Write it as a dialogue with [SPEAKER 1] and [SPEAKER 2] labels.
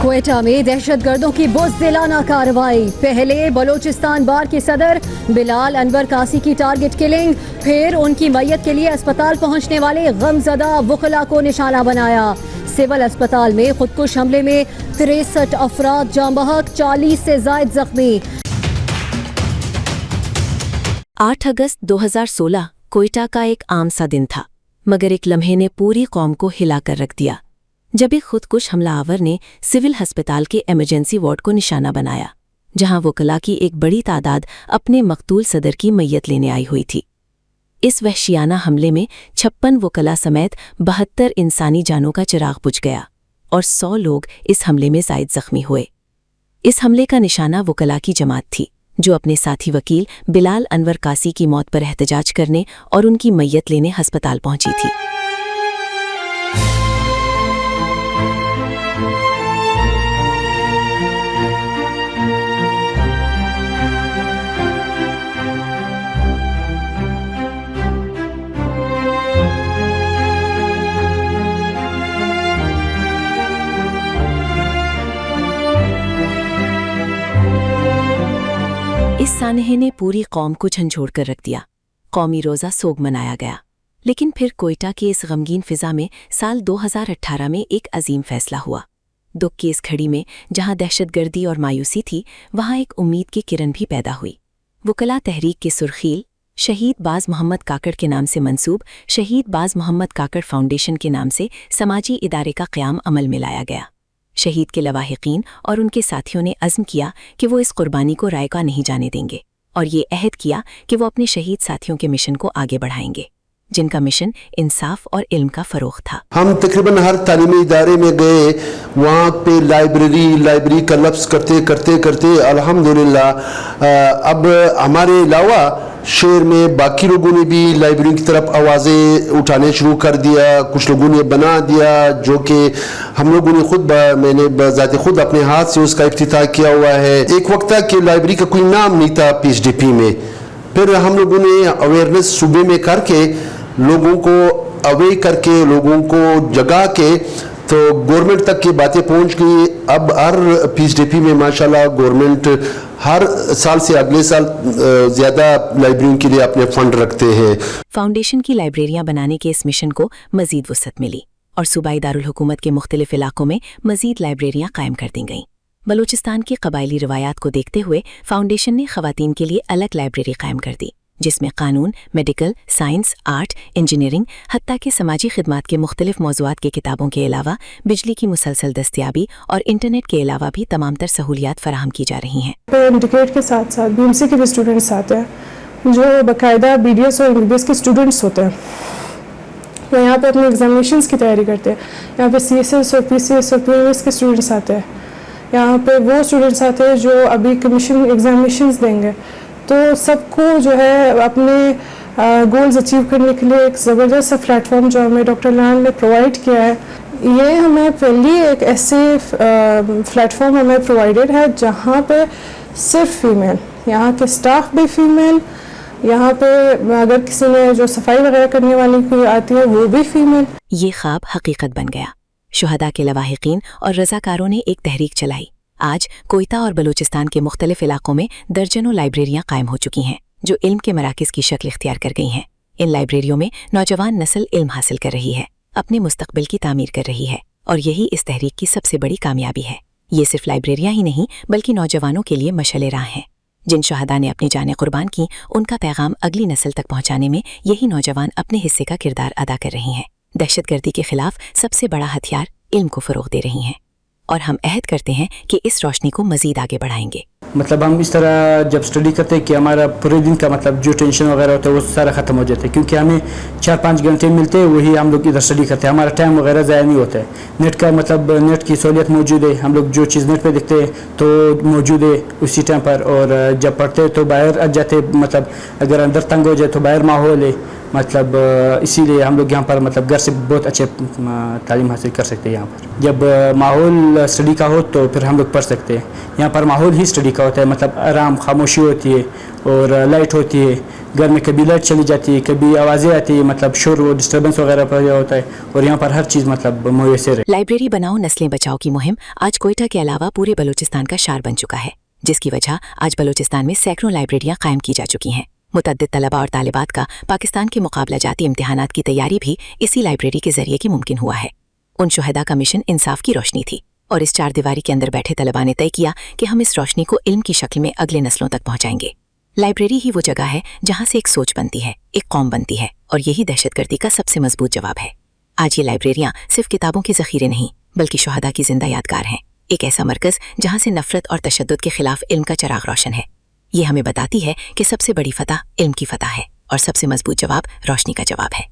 [SPEAKER 1] क्वेटा में दहशतगर्दों की बुज़दिलाना कार्रवाई। पहले बलोचिस्तान बार के सदर बिलाल अनवर कासी की टारगेट किलिंग, फिर उनकी मैयत के लिए अस्पताल पहुंचने वाले गमजदा वुकला को निशाना बनाया। सिविल अस्पताल में खुदकुश हमले में 63 अफराद जाँ बहक, 40 से जायद जख्मी।
[SPEAKER 2] 8 अगस्त 2016 क्वेटा का एक आम सा दिन था, मगर एक लम्हे ने पूरी कौम को हिलाकर रख दिया जब एक खुदकुश हमलावर ने सिविल अस्पताल के इमरजेंसी वार्ड को निशाना बनाया, जहां वकला की एक बड़ी तादाद अपने मकतूल सदर की मैयत लेने आई हुई थी। इस वहशियाना हमले में 56 वकला समेत 72 इंसानी जानों का चिराग बुझ गया और 100 लोग इस हमले में जायद जख्मी हुए। इस हमले का निशाना वकला की जमात थी, जो अपने साथी वकील बिलाल अनवर कासी की मौत पर एहतजाज करने और उनकी मैयत लेने अस्पताल पहुंची थी। इस सानहे ने पूरी कौम को झंझोड़ कर रख दिया। कौमी रोज़ा सोग मनाया गया, लेकिन फिर क्वेटा की इस गमगीन फिजा में साल 2018 में एक अजीम फैसला हुआ। दुख की इस घड़ी में जहां दहशतगर्दी और मायूसी थी, वहां एक उम्मीद की किरण भी पैदा हुई। वकला तहरीक के सुर्खील शहीद बाज मोहम्मद काकड़ के नाम से मंसूब शहीद बाज मोहम्मद काकड़ फाउंडेशन के नाम से समाजी इदारे का क़याम अमल में लाया गया। शहीद के लवाहिकीन और उनके साथियों ने अज़्म किया कि वो इस कुर्बानी को रायगा नहीं जाने देंगे और ये अहद किया कि वो अपने शहीद साथियों के मिशन को आगे बढ़ाएंगे, जिनका मिशन इंसाफ और इल्म का फ़रोग़ था।
[SPEAKER 3] हम तकरीबन हर तालीमी इदारे में गए, वहाँ पे लाइब्रेरी का लफ्ज़ करते अल्हम्दुलिल्लाह अब हमारे अलावा शहर में बाकी लोगों ने भी लाइब्रेरी की तरफ आवाज़ें उठाने शुरू कर दिया। कुछ लोगों ने बना दिया, जो कि हम लोगों ने मैंने बज़ाते खुद अपने हाथ से उसका इफ्तिताह किया हुआ है। एक वक्त था कि लाइब्रेरी का कोई नाम नहीं था PHDP में, फिर हम लोगों ने अवेयरनेस सूबे में करके लोगों को अवे करके लोगों को जगा के तो गवर्नमेंट तक की बातें पहुंच गई। अब हर PHDP में माशाल्लाह गवर्नमेंट हर साल से अगले साल ज़्यादा लाइब्रेरियों के लिए अपने फंड रखते हैं।
[SPEAKER 2] फाउंडेशन की लाइब्रेरियां बनाने के इस मिशन को मजीद वुसअत मिली और सूबाई दारुल हुकूमत के मुख्तलिफ इलाकों में मजीद लाइब्रेरियां कायम कर दी गईं। बलूचिस्तान की कबायली रिवायात को देखते हुए फाउंडेशन ने ख़वातीन के लिए अलग लाइब्रेरी कायम कर दी, जिसमें कानून, मेडिकल, साइंस, आर्ट, इंजीनियरिंग, हत्ता के समाजी खिदमात के मुख्तलिफ मौज़ूआत के किताबों के अलावा बिजली की मुसलसल दस्तियाबी और इंटरनेट के अलावा भी तमाम तर सहूलियात फराहम की जा रही हैं।
[SPEAKER 4] इंडिकेट के साथ साथ BMC के भी स्टूडेंट्स आते हैं, जो बाकायदा BDS और MBBS के स्टूडेंट्स होते हैं। वो यहाँ पे अपने एग्जामिनेशंस की तैयारी करते हैं। यहाँ पे CSS और PCS और PMS के स्टूडेंट्स आते हैं। यहाँ पे वो स्टूडेंट्स आते हैं जो अभी कमीशन एग्जामिनेशंस देंगे। तो सबको जो है अपने गोल्स अचीव करने के लिए एक ज़बरदस्त प्लेटफॉर्म जो हमें डॉक्टर लाल ने प्रोवाइड किया है, ये हमें पहली एक ऐसे प्लेटफॉर्म हमें प्रोवाइडेड है जहाँ पे सिर्फ फीमेल, यहाँ के स्टाफ भी फीमेल, यहाँ पे अगर किसी ने जो सफाई वगैरह करने वाली कोई आती है वो भी फीमेल।
[SPEAKER 2] ये ख्वाब हकीकत बन गया। शुहदा के लवाहिकीन और रज़ाकारों ने एक तहरीक चलाई। आज कोयटा और बलूचिस्तान के मुख्तलिफ इलाकों में दर्जनों लाइब्रेरियां कायम हो चुकी हैं, जो इल्म के मराकिज़ की शक्ल इख्तियार कर गई हैं। इन लाइब्रेरियों में नौजवान नस्ल इल्म हासिल कर रही है, अपने मुस्तकबिल की तामीर कर रही है, और यही इस तहरीक की सबसे बड़ी कामयाबी है। ये सिर्फ लाइब्रेरियां ही नहीं बल्कि नौजवानों के लिए मशअल राह हैं। जिन शहदा ने अपनी जानें कुर्बान की, उनका पैगाम अगली नस्ल तक पहुँचाने में यही नौजवान अपने हिस्से का किरदार अदा कर रही हैं। दहशतगर्दी के खिलाफ सबसे बड़ा हथियार इल्म को फ़रोग़ दे रही हैं, और हम अहद करते हैं कि इस रोशनी को मज़ीद आगे बढ़ाएंगे।
[SPEAKER 5] मतलब हम इस तरह जब स्टडी करते हैं कि हमारा पूरे दिन का मतलब जो टेंशन वगैरह होता है वो सारा ख़त्म हो जाता है, क्योंकि हमें 4-5 घंटे मिलते हैं, वही हम लोग इधर स्टडी करते हैं। हमारा टाइम वगैरह ज़ाया नहीं होता है। नेट का मतलब नेट की सहूलियत मौजूद है, हम लोग जो चीज़ नेट पे देखते हैं तो मौजूद है उसी टाइम पर, और जब पढ़ते हैं तो बाहर आ जाते, मतलब अगर अंदर तंग हो जाए तो बाहर माहौल है, मतलब इसीलिए हम लोग यहाँ पर मतलब घर से बहुत अच्छे तालीम हासिल कर सकते हैं। यहाँ पर जब माहौल स्टडी का हो तो फिर हम लोग पढ़ सकते हैं। यहाँ पर माहौल ही स्टडी का होता है, मतलब आराम, खामोशी होती है और लाइट होती है। घर में कभी लाइट चली जाती है, कभी आवाज़ें आती है, मतलब शोर और डिस्टर्बेंस वगैरह पैदा होता है और यहाँ पर हर चीज़ मतलब मुयस्सर है।
[SPEAKER 2] लाइब्रेरी बनाओ नस्लें बचाओ की मुहिम आज कोयटा के अलावा पूरे बलूचिस्तान का शार बन चुका है, जिसकी वजह आज बलूचिस्तान में सैकड़ों लाइब्रेरियां कायम की जा चुकी हैं। मुतअद्दिद तलबा और तालिबात का पाकिस्तान के मुकाबला जाती इम्तिहानात की तैयारी भी इसी लाइब्रेरी के जरिए की मुमकिन हुआ है। उन शुहदा का मिशन इंसाफ की रोशनी थी और इस चार दीवारी के अंदर बैठे तलबा ने तय किया कि हम इस रोशनी को इल्म की शक्ल में अगले नस्लों तक पहुंचाएंगे। लाइब्रेरी ही वो जगह है जहां से एक सोच बनती है, एक कौम बनती है, और यही दहशतगर्दी का सबसे मजबूत जवाब है। आज ये लाइब्रेरियां सिर्फ किताबों के जखीरे नहीं बल्कि शुहदा की जिंदा यादगार हैं, एक ऐसा मरकज जहां से नफरत और तशद्दुद के खिलाफ इल्म का चराग रोशन है। ये हमें बताती है कि सबसे बड़ी फतह इल्म की फतह है और सबसे मजबूत जवाब रोशनी का जवाब है।